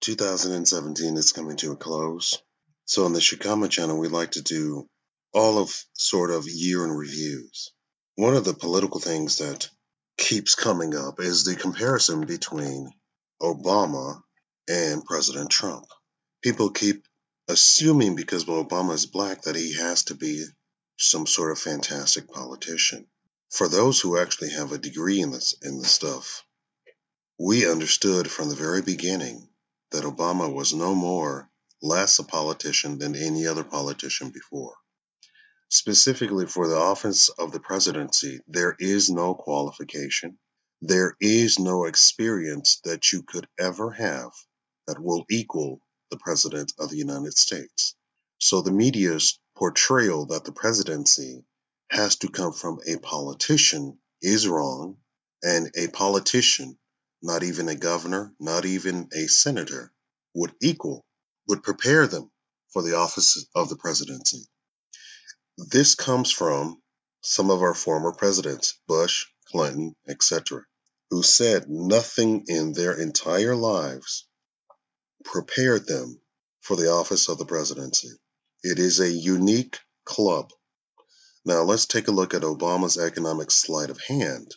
2017 is coming to a close. So on the Shakaama channel, we like to do all of sort of year in reviews. One of the political things that keeps coming up is the comparison between Obama and President Trump. People keep assuming because Obama is black that he has to be some sort of fantastic politician. For those who actually have a degree in this stuff, we understood from the very beginning that Obama was no less a politician than any other politician before. Specifically for the office of the presidency, there is no qualification. There is no experience that you could ever have that will equal the President of the United States. So the media's portrayal that the presidency has to come from a politician is wrong, and a politician, not even a governor, not even a senator, would prepare them for the office of the presidency. This comes from some of our former presidents, Bush, Clinton, etc., who said nothing in their entire lives prepared them for the office of the presidency. It is a unique club. Now let's take a look at Obama's economic sleight of hand.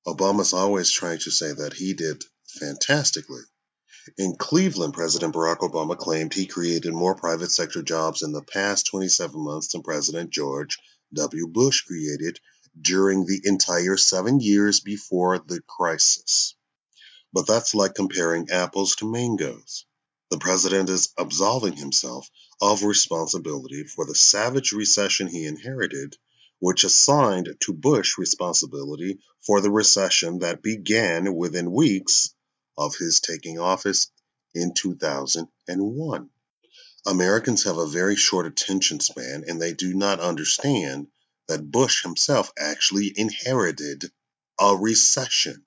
Obama's always trying to say that he did fantastically. In Cleveland, President Barack Obama claimed he created more private sector jobs in the past 27 months than President George W. Bush created during the entire 7 years before the crisis. But that's like comparing apples to mangoes. The president is absolving himself of responsibility for the savage recession he inherited, which assigned to Bush responsibility for the recession that began within weeks of his taking office in 2001. Americans have a very short attention span, and they do not understand that Bush himself actually inherited a recession.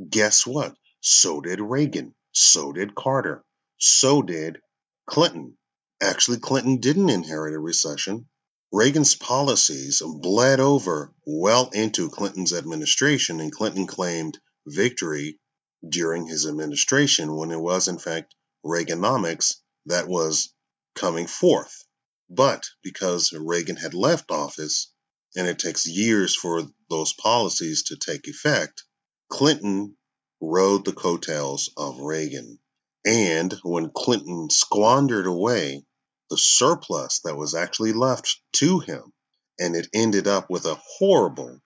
Guess what? So did Reagan. So did Carter. So did Clinton. Actually, Clinton didn't inherit a recession. Reagan's policies bled over well into Clinton's administration, and Clinton claimed victory during his administration when it was, in fact, Reaganomics that was coming forth. But because Reagan had left office, and it takes years for those policies to take effect, Clinton rode the coattails of Reagan. And when Clinton squandered away the surplus that was actually left to him, and it ended up with a horrible,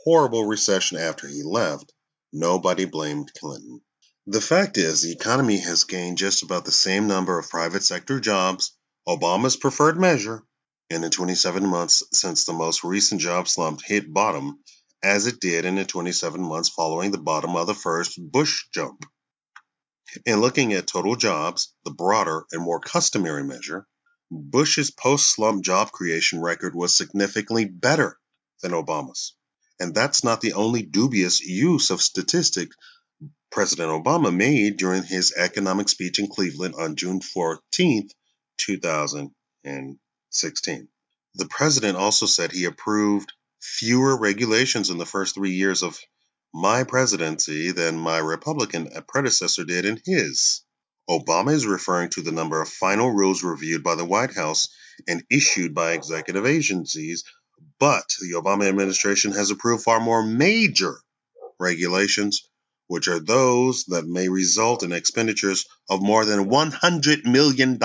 horrible recession after he left, nobody blamed Clinton. The fact is, the economy has gained just about the same number of private sector jobs, Obama's preferred measure, in the 27 months since the most recent job slump hit bottom, as it did in the 27 months following the bottom of the first Bush jump. In looking at total jobs, the broader and more customary measure, Bush's post-slump job creation record was significantly better than Obama's. And that's not the only dubious use of statistics President Obama made during his economic speech in Cleveland on June 14, 2016. The president also said he approved fewer regulations in the first 3 years of my presidency than my Republican predecessor did in his. Obama is referring to the number of final rules reviewed by the White House and issued by executive agencies, but the Obama administration has approved far more major regulations, which are those that may result in expenditures of more than $100 million,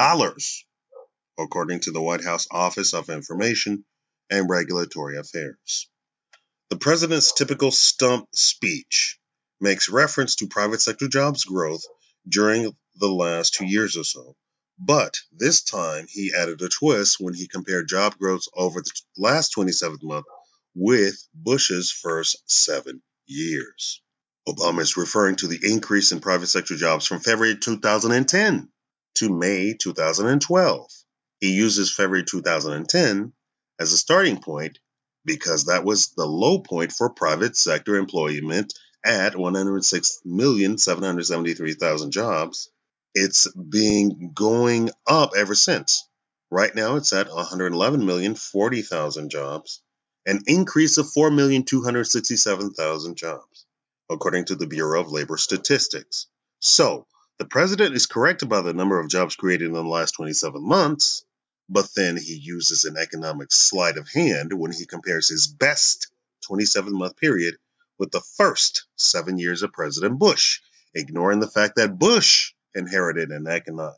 according to the White House Office of Information and Regulatory Affairs. The president's typical stump speech makes reference to private sector jobs growth during the last 2 years or so, but this time he added a twist when he compared job growth over the last 27 months with Bush's first 7 years. Obama is referring to the increase in private sector jobs from February 2010 to May 2012. He uses February 2010 as a starting point because that was the low point for private sector employment at 106,773,000 jobs. It's been going up ever since. Right now it's at 111,040,000 jobs, an increase of 4,267,000 jobs, according to the Bureau of Labor Statistics. So, The president is correct about the number of jobs created in the last 27 months, but then he uses an economic sleight of hand when he compares his best 27-month period with the first 7 years of President Bush, ignoring the fact that Bush inherited an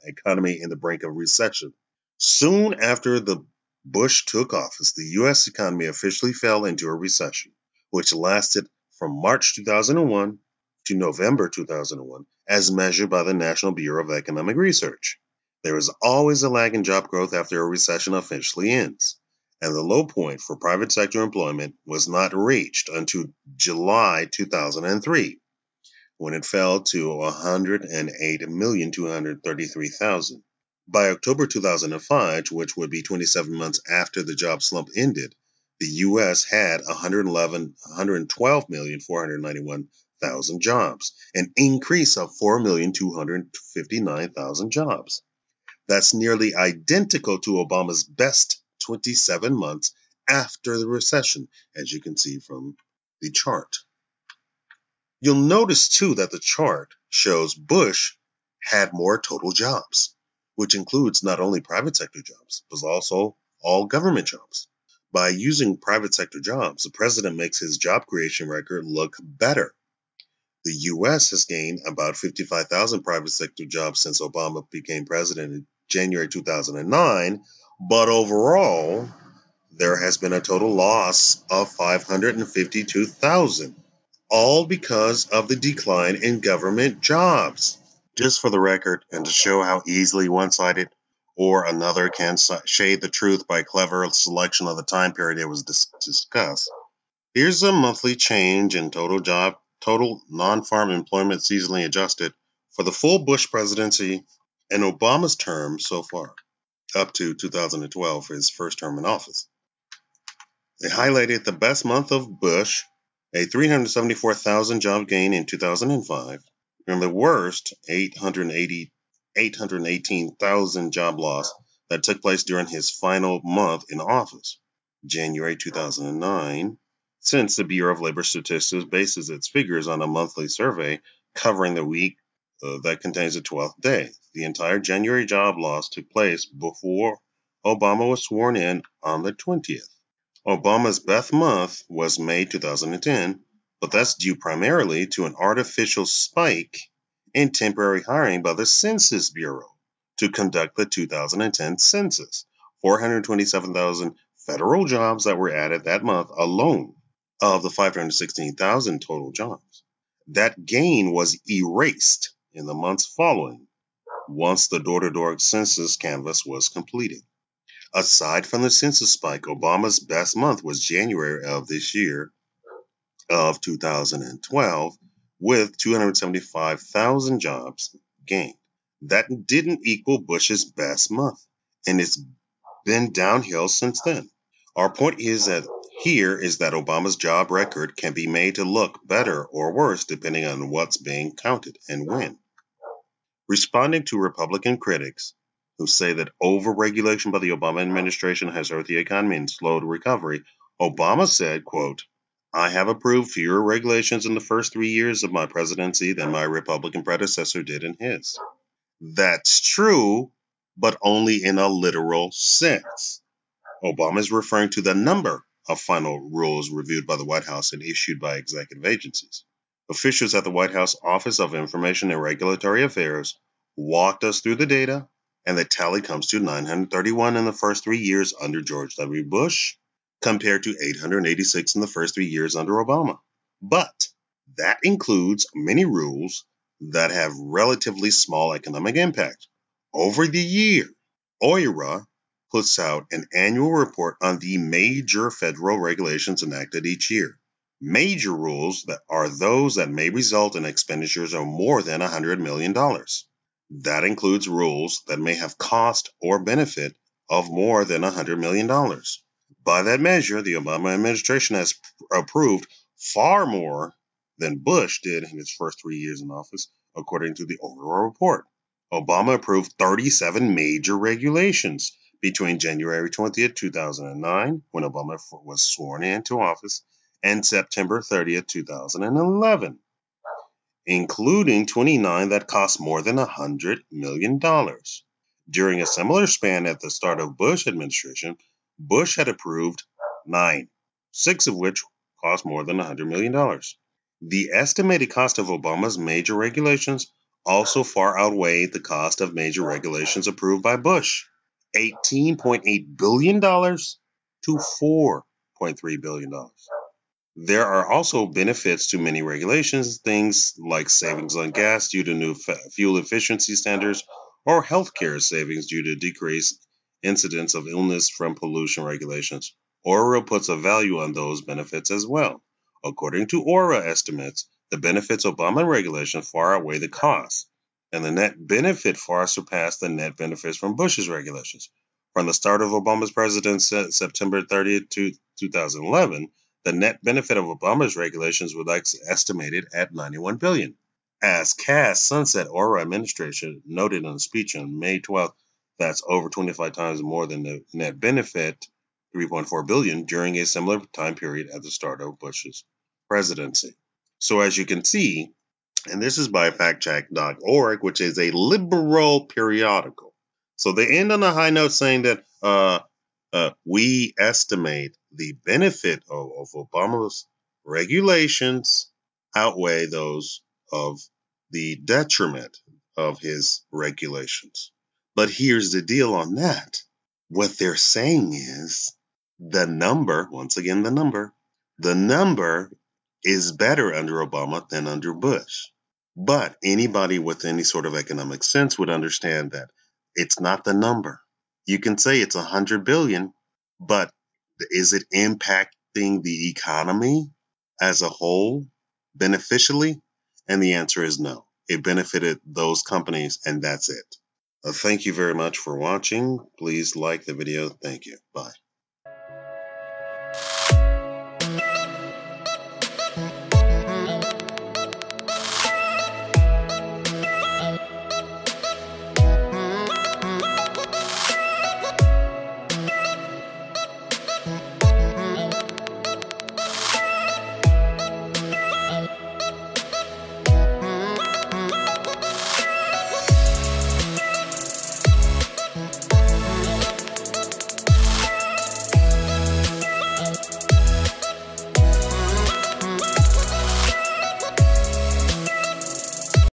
economy in the brink of recession. Soon after the Bush took office, the U.S. economy officially fell into a recession, which lasted from March 2001 to November 2001, as measured by the National Bureau of Economic Research. There is always a lag in job growth after a recession officially ends, and the low point for private sector employment was not reached until July 2003, when it fell to 108,233,000. By October 2005, which would be 27 months after the job slump ended, the U.S. had 112,491,000 jobs, an increase of 4,259,000 jobs. That's nearly identical to Obama's best 27 months after the recession, as you can see from the chart. You'll notice, too, that the chart shows Bush had more total jobs, which includes not only private sector jobs, but also all government jobs. By using private sector jobs, the president makes his job creation record look better. The U.S. has gained about 55,000 private sector jobs since Obama became president in January 2009, but overall, there has been a total loss of 552,000, all because of the decline in government jobs. Just for the record, and to show how easily one-sided or another can shade the truth by clever selection of the time period it was discussed, here's a monthly change in total non-farm employment seasonally adjusted for the full Bush presidency and Obama's term so far, up to 2012, his first term in office. They highlighted the best month of Bush, a 374,000 job gain in 2005, and the worst 818,000 job loss that took place during his final month in office, January 2009, since the Bureau of Labor Statistics bases its figures on a monthly survey covering the week that contains the 12th day. The entire January job loss took place before Obama was sworn in on the 20th. Obama's best month was May 2010, but that's due primarily to an artificial spike in temporary hiring by the Census Bureau to conduct the 2010 census. 427,000 federal jobs that were added that month alone of the 516,000 total jobs. That gain was erased in the months following once the door-to-door census canvass was completed. Aside from the census spike, Obama's best month was January of this year, of 2012, with 275,000 jobs gained. That didn't equal Bush's best month, and it's been downhill since then. Our point is that Obama's job record can be made to look better or worse depending on what's being counted and when. Responding to Republican critics who say that over-regulation by the Obama administration has hurt the economy and slowed recovery, Obama said, quote, "I have approved fewer regulations in the first 3 years of my presidency than my Republican predecessor did in his." That's true, but only in a literal sense. Obama is referring to the number of final rules reviewed by the White House and issued by executive agencies. Officials at the White House Office of Information and Regulatory Affairs walked us through the data, and the tally comes to 931 in the first 3 years under George W. Bush, compared to 886 in the first 3 years under Obama. But that includes many rules that have relatively small economic impact. Over the year, OIRA puts out an annual report on the major federal regulations enacted each year. Major rules that are those that may result in expenditures of more than $100 million. That includes rules that may have cost or benefit of more than $100 million. By that measure, the Obama administration has approved far more than Bush did in his first 3 years in office, according to the overall report. Obama approved 37 major regulations between January 20th, 2009, when Obama was sworn into office, and September 30th, 2011. including 29 that cost more than $100 million. During a similar span at the start of Bush administration, Bush had approved 9, 6 of which cost more than $100 million. The estimated cost of Obama's major regulations also far outweighed the cost of major regulations approved by Bush, $18.8 billion to $4.3 billion. There are also benefits to many regulations, things like savings on gas due to new fuel efficiency standards, or healthcare savings due to decreased incidence of illness from pollution regulations. Aura puts a value on those benefits as well. According to Aura estimates, the benefits of Obama regulation far outweigh the costs, and the net benefit far surpassed the net benefits from Bush's regulations. From the start of Obama's presidency, September 30th, 2011, the net benefit of Obama's regulations was estimated at $91 billion. As Cass Sunset Aura administration noted in a speech on May 12th, that's over 25 times more than the net benefit, $3.4 billion, during a similar time period at the start of Bush's presidency. So as you can see, and this is by Factcheck.org, which is a liberal periodical. So they end on a high note saying that we estimate the benefit of Obama's regulations outweigh those of the detriment of his regulations. But here's the deal on that. What they're saying is the number, once again, the number is better under Obama than under Bush. But anybody with any sort of economic sense would understand that it's not the number. You can say it's $100 billion, but is it impacting the economy as a whole beneficially? And the answer is no. It benefited those companies, and that's it. Thank you very much for watching. Please like the video. Thank you. Bye.